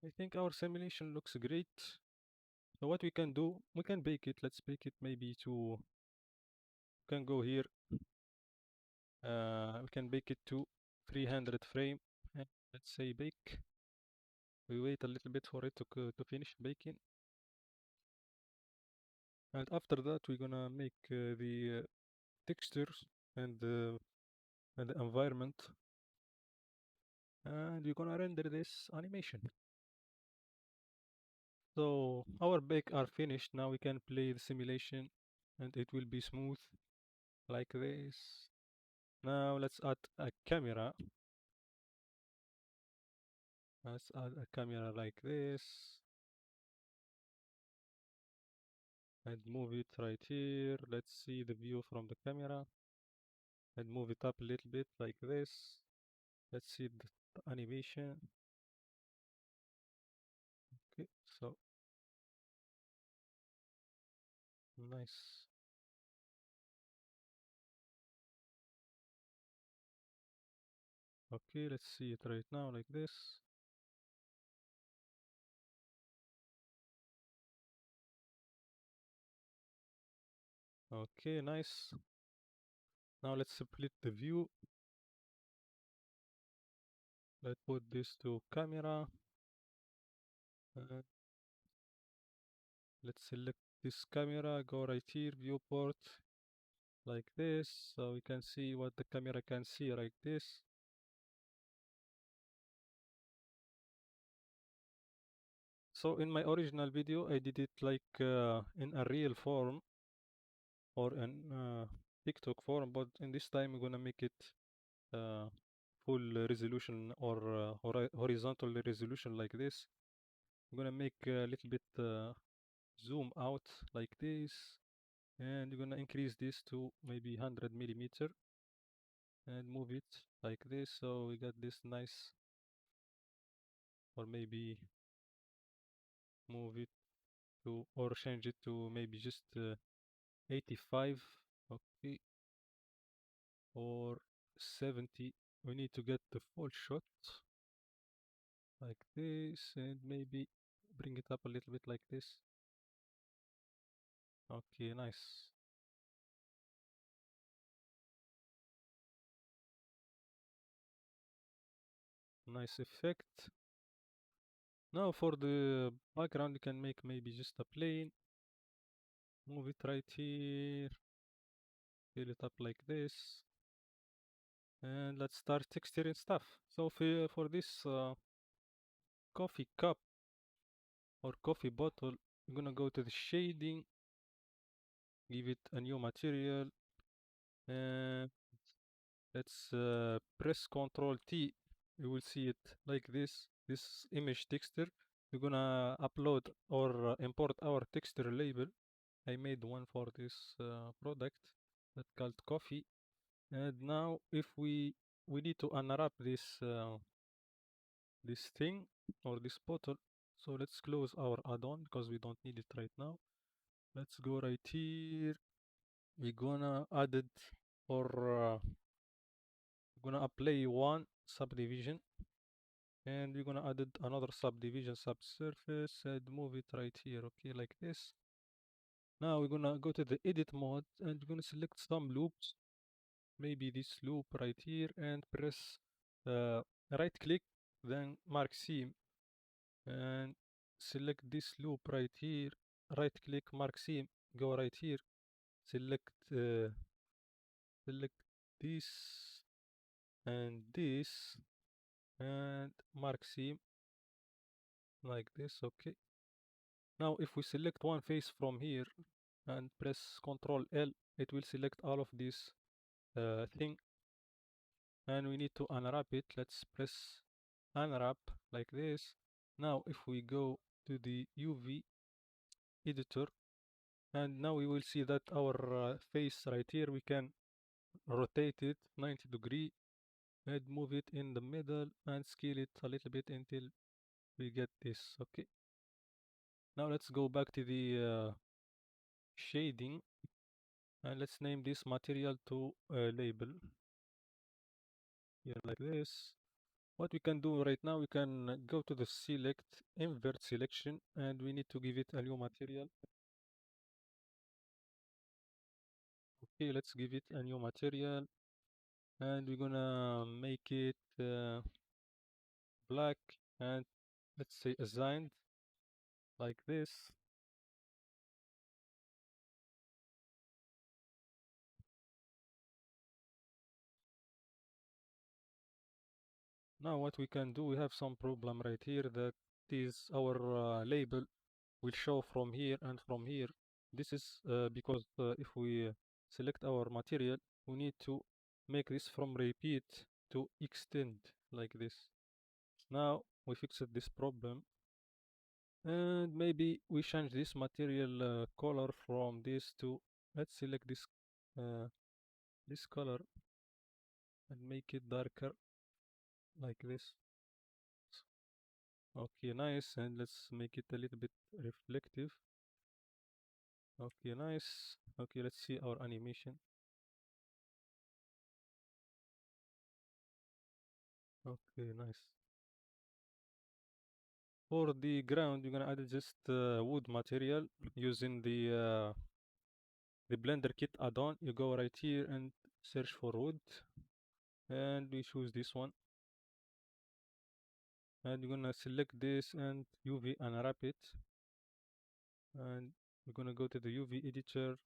I think our simulation looks great. So what we can do, we can bake it. Let's bake it maybe to, we can go here. We can bake it to 300 frame. And let's say bake. We wait a little bit for it to finish baking. And after that, we're gonna make the textures and the environment. And we're gonna render this animation. So our bake are finished. Now we can play the simulation and it will be smooth like this. Now let's add a camera. Let's add a camera like this and move it right here. Let's see the view from the camera and move it up a little bit like this. Let's see the animation. Okay, so nice. Okay, let's see it right now like this. Okay, nice. Now let's split the view. Let's put this to camera. Uh, let's select this camera, go right here, viewport, like this, so we can see what the camera can see like this. So in my original video, I did it like in a real form or an TikTok form, but in this time we're gonna make it uh, full resolution or horizontal resolution like this. I'm gonna make a little bit zoom out like this, and you're gonna increase this to maybe 100 millimeter and move it like this, so we got this nice, or maybe move it to, or change it to maybe just 85, okay, or 70. We need to get the full shot like this, and maybe bring it up a little bit like this. Okay, nice. Nice effect. Now for the background, you can make maybe just a plane. Move it right here. Fill it up like this. And let's start texturing stuff. So for this coffee cup or coffee bottle, I'm gonna go to the shading, give it a new material, and let's press Ctrl T. You will see it like this image texture. We're gonna upload or import our texture label. I made one for this product that called coffee. And now if we need to unwrap this thing or this bottle, so let's close our add-on because we don't need it right now. Let's go right here. We're gonna add it, or we're gonna apply one subdivision, and we're gonna add another subdivision subsurface and move it right here, okay, like this. Now we're gonna go to the edit mode and we're gonna select some loops, maybe this loop right here, and press right click, then mark seam, and select this loop right here, right click, mark seam, go right here, select select this and this, and mark seam like this, okay. Now if we select one face from here and press Ctrl L, it will select all of this thing, and we need to unwrap it. Let's press unwrap like this. Now if we go to the UV editor, and now we will see that our face right here, we can rotate it 90 degree and move it in the middle and scale it a little bit until we get this, okay. Now let's go back to the shading, and let's name this material to label here like this. What we can do right now, we can go to the select, invert selection, and we need to give it a new material. Okay, let's give it a new material, and we're gonna make it black, and let's say assigned like this. Now what we can do, we have some problem right here, that is our label will show from here and from here. This is because if we select our material, we need to make this from repeat to extend like this. Now we fixed this problem, and maybe we change this material color from this to, let's select this color and make it darker like this. Okay, nice, and let's make it a little bit reflective. Okay, nice. Okay, let's see our animation. Okay, nice. For the ground, you're gonna add just wood material using the Blender Kit add-on. You go right here and search for wood, and we choose this one, and we're gonna select this and UV unwrap it, and we're gonna go to the UV editor.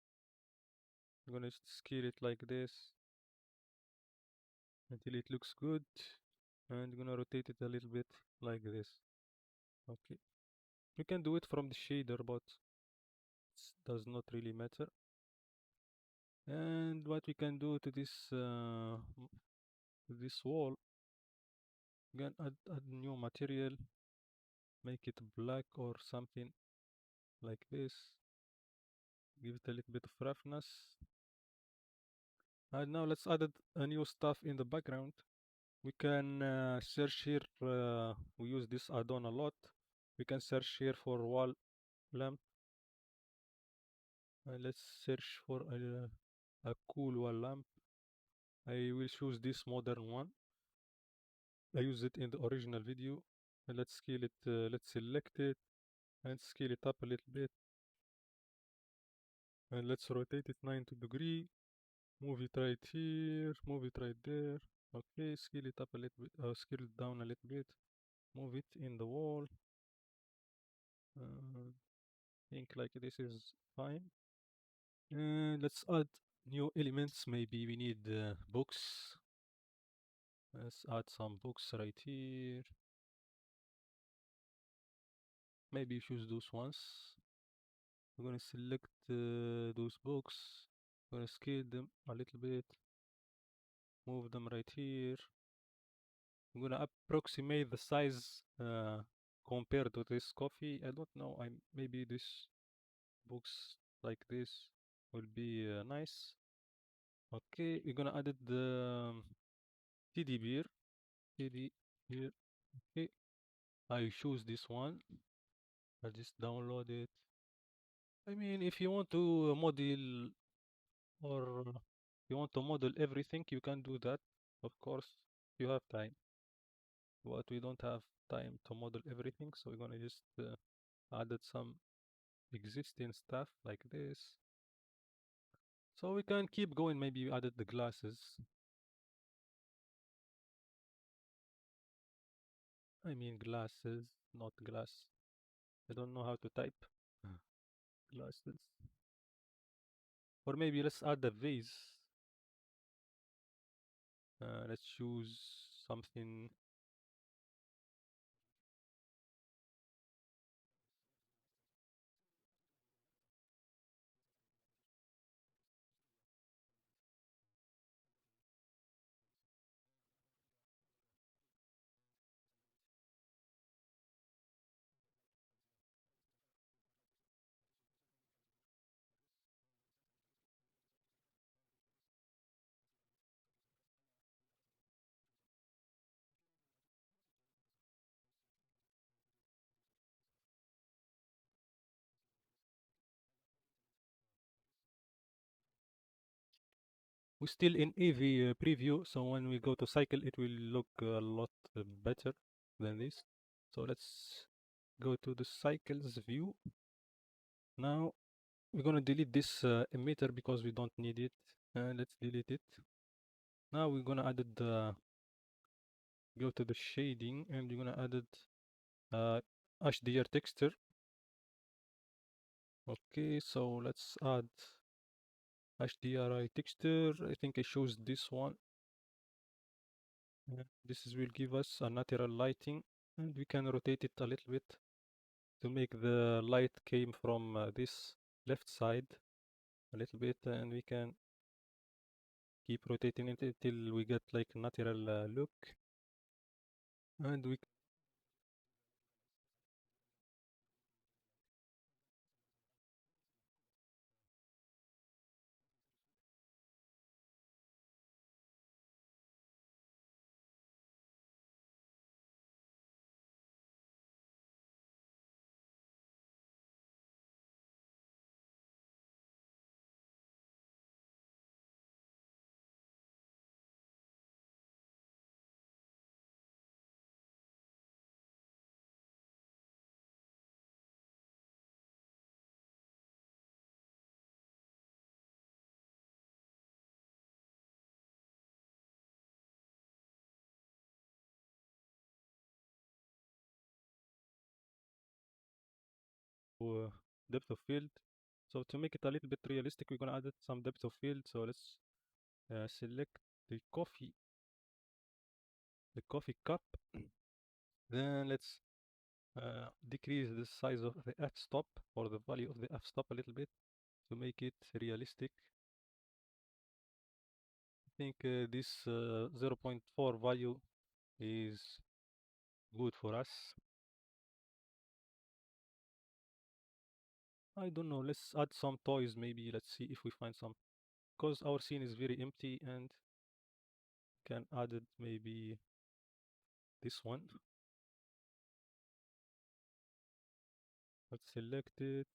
We're gonna scale it like this until it looks good, and we're gonna rotate it a little bit like this. Okay, you can do it from the shader, but it does not really matter. And what we can do to this wall, we can add new material, make it black or something like this, give it a little bit of roughness. And now let's add a new stuff in the background. We can search here, we use this add-on a lot. We can search here for wall lamp. Let's search for a cool wall lamp. I will choose this modern one. I use it in the original video. And let's scale it, let's select it and scale it up a little bit. And let's rotate it 90 degrees. Move it right here, move it right there. Okay, scale it up a little bit, scale it down a little bit. Move it in the wall. Think like this is fine. And let's add new elements. Maybe we need books. Let's add some books right here. Maybe choose those ones. We're gonna select those books. We're gonna scale them a little bit. Move them right here. I'm gonna approximate the size compared to this coffee. I don't know. Maybe this books like this will be nice. Okay, we're gonna add the TD beer. TD here. Okay, I choose this one. I just download it. I mean, if you want to model or you want to model everything, you can do that. Of course, you have time, but we don't have time to model everything, so we're gonna just added some existing stuff like this. So we can keep going. Maybe we added the glasses. I mean glasses, not glass. I don't know how to type. Glasses. Or maybe let's add a vase. Let's choose something. We're still in AV preview, so when we go to cycle, it will look a lot better than this. So let's go to the cycles view. Now we're gonna delete this emitter because we don't need it. Let's delete it. Now we're gonna add the go to the shading and we're gonna add HDR texture. Okay, so let's add HDRI texture. I think I choose this one. Will give us a natural lighting, and we can rotate it a little bit to make the light came from this left side a little bit, and we can keep rotating it until we get like natural look. And we depth of field. So to make it a little bit realistic, we're gonna add some depth of field. So let's select the coffee cup. Then let's decrease the size of the f-stop, or the value of the f-stop, a little bit to make it realistic. I think this 0.4 value is good for us. I don't know, let's add some toys maybe. Let's see if we find some, because our scene is very empty, and can add it maybe this one. Let's select it.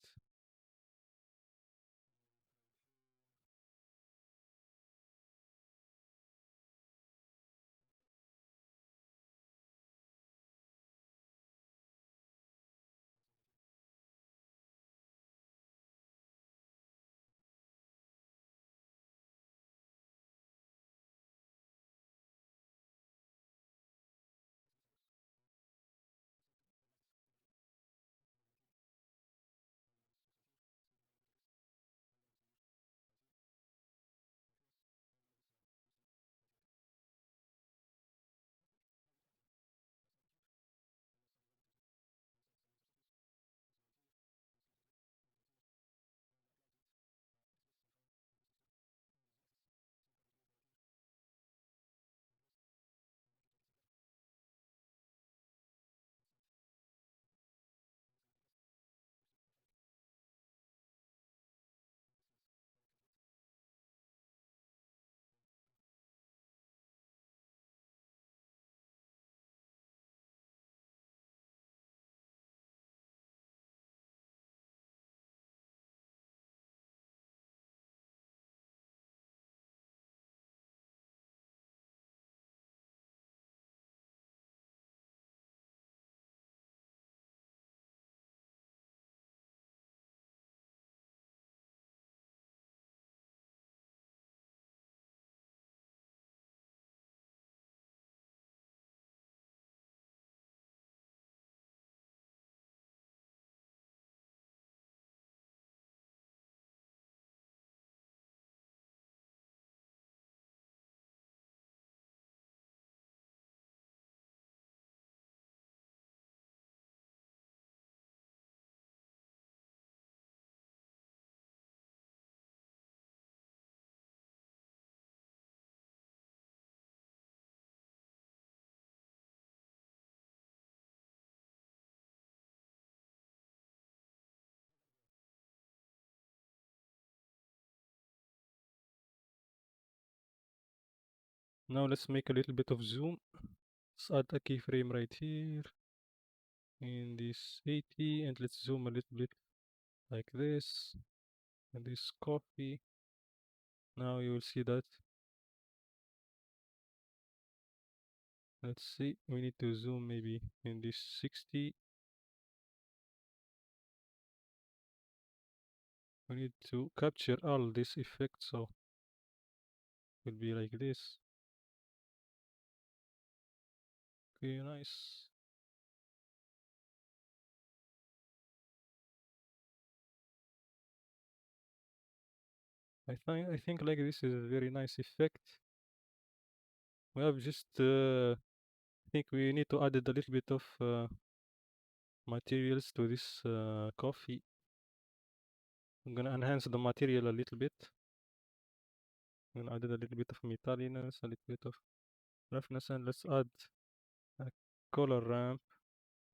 Now let's make a little bit of zoom. Let's add a keyframe right here in this 80, and let's zoom a little bit like this, and this coffee. Now you will see that. Let's see, we need to zoom maybe in this 60. We need to capture all this effect, so it will be like this. Okay, nice. I think like this is a very nice effect. We have just I think we need to add a little bit of materials to this coffee. I'm gonna enhance the material a little bit. I'm gonna add a little bit of metalliness, a little bit of roughness, and let's add a color ramp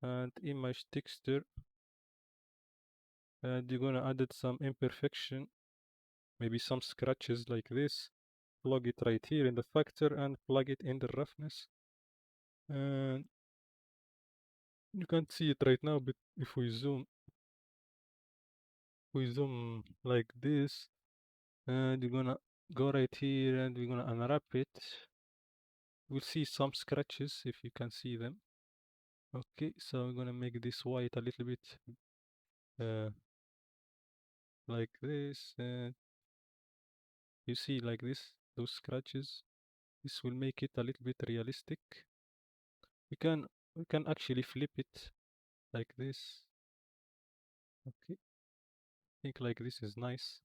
and image texture. And you're gonna add some imperfection, maybe some scratches like this. Plug it right here in the factor and plug it in the roughness. And you can't see it right now, but if we zoom like this, and you're gonna go right here and we're gonna unwrap it. We'll see some scratches if you can see them. Okay, so I'm gonna make this white a little bit uh, like this, and you see like this, those scratches. This will make it a little bit realistic. We can actually flip it like this, Okay, I think like this is nice.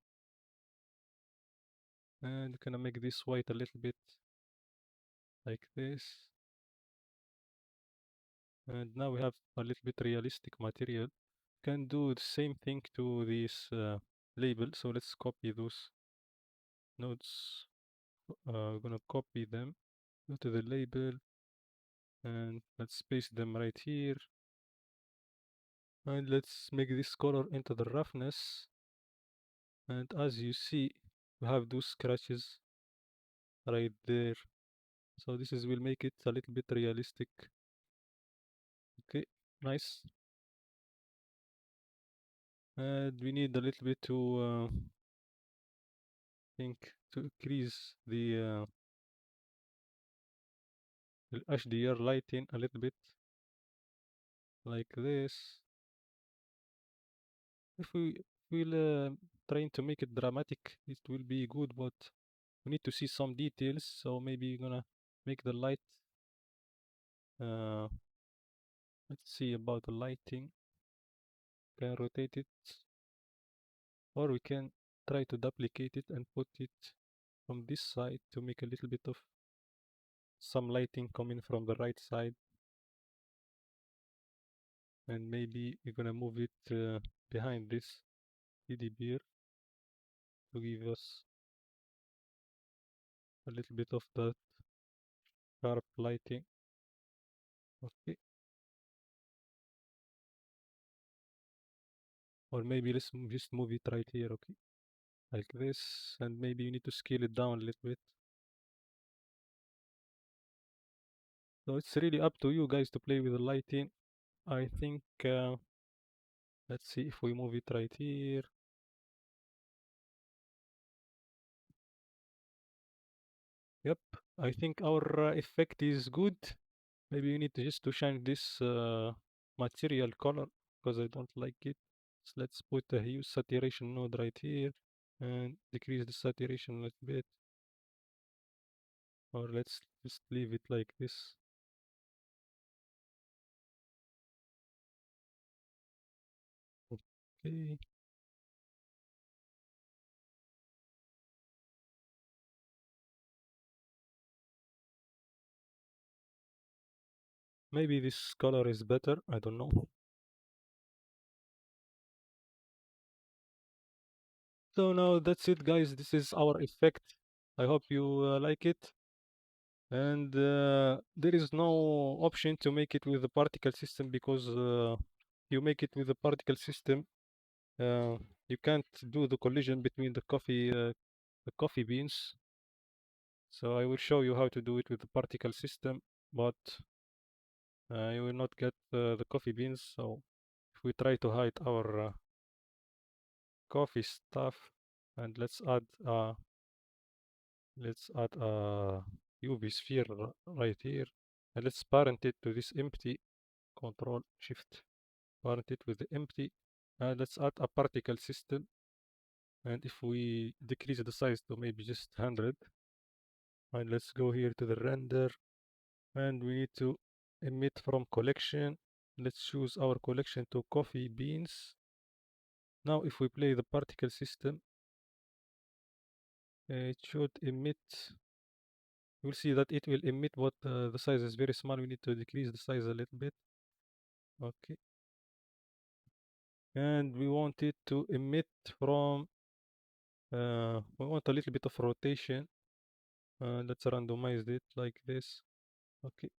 And gonna make this white a little bit like this. And now we have a little bit realistic material. Can do the same thing to this label. So let's copy those nodes. We're gonna copy them, go to the label, and let's paste them right here. And let's make this color into the roughness. And as you see, we have those scratches right there. So this is will make it a little bit realistic. Okay, nice. And we need a little bit to think to increase the HDR lighting a little bit like this. If we will trying to make it dramatic, it will be good, but we need to see some details. So maybe you're gonna make the light. Let's see about the lighting. Can rotate it, or we can try to duplicate it and put it from this side to make a little bit of some lighting coming from the right side. And maybe we're gonna move it behind this teddy bear to give us a little bit of that sharp lighting. Okay, or maybe let's just move it right here. Okay, like this, and maybe you need to scale it down a little bit. So it's really up to you guys to play with the lighting. I think let's see if we move it right here. Yep, I think our effect is good. Maybe you need to just to change this material color because I don't like it. So let's put a hue saturation node right here and decrease the saturation a little bit. Or let's just leave it like this. Okay. Maybe this color is better. I don't know. So now that's it, guys. This is our effect. I hope you like it. And there is no option to make it with the particle system because you make it with the particle system, uh, you can't do the collision between the coffee beans. So I will show you how to do it with the particle system, but you will not get the coffee beans. So if we try to hide our coffee stuff, and let's add a UV sphere right here, and let's parent it to this empty. Control Shift, parent it with the empty, and let's add a particle system. And if we decrease the size to maybe just 100, and let's go here to the render, and we need to emit from collection. Let's choose our collection to coffee beans. Now if we play the particle system, it should emit. You'll see that it will emit, but the size is very small. We need to decrease the size a little bit. Okay, and we want it to emit from we want a little bit of rotation. Let's randomize it like this. Okay,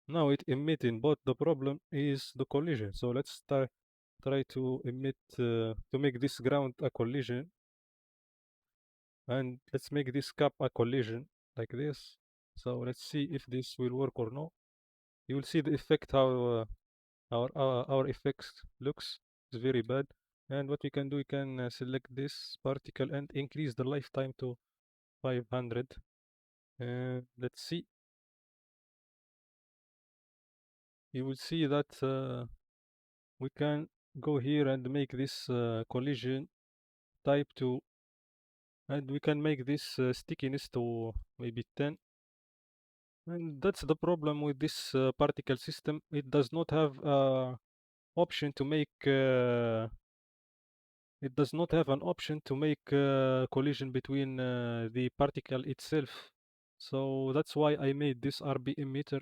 now it emitting, but the problem is the collision. So let's try to emit to make this ground a collision, and let's make this cap a collision like this. So let's see if this will work or no. You will see the effect how our effects looks. It's very bad. And what we can do, we can select this particle and increase the lifetime to 500. And let's see. You will see that we can go here and make this collision type to, and we can make this stickiness to maybe 10. And that's the problem with this particle system. It does not have option to make it does not have an option to make collision between the particle itself. So that's why I made this RB emitter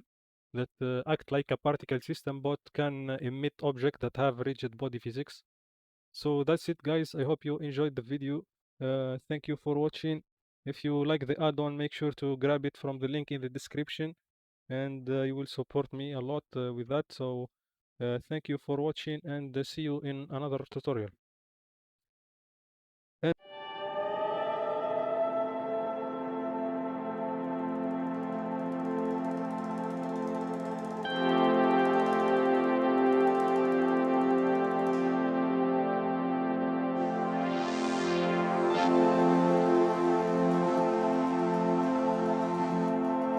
that act like a particle system but can emit objects that have rigid body physics. So that's it, guys. I hope you enjoyed the video. Thank you for watching. If you like the add-on, make sure to grab it from the link in the description, and you will support me a lot with that. So thank you for watching, and see you in another tutorial.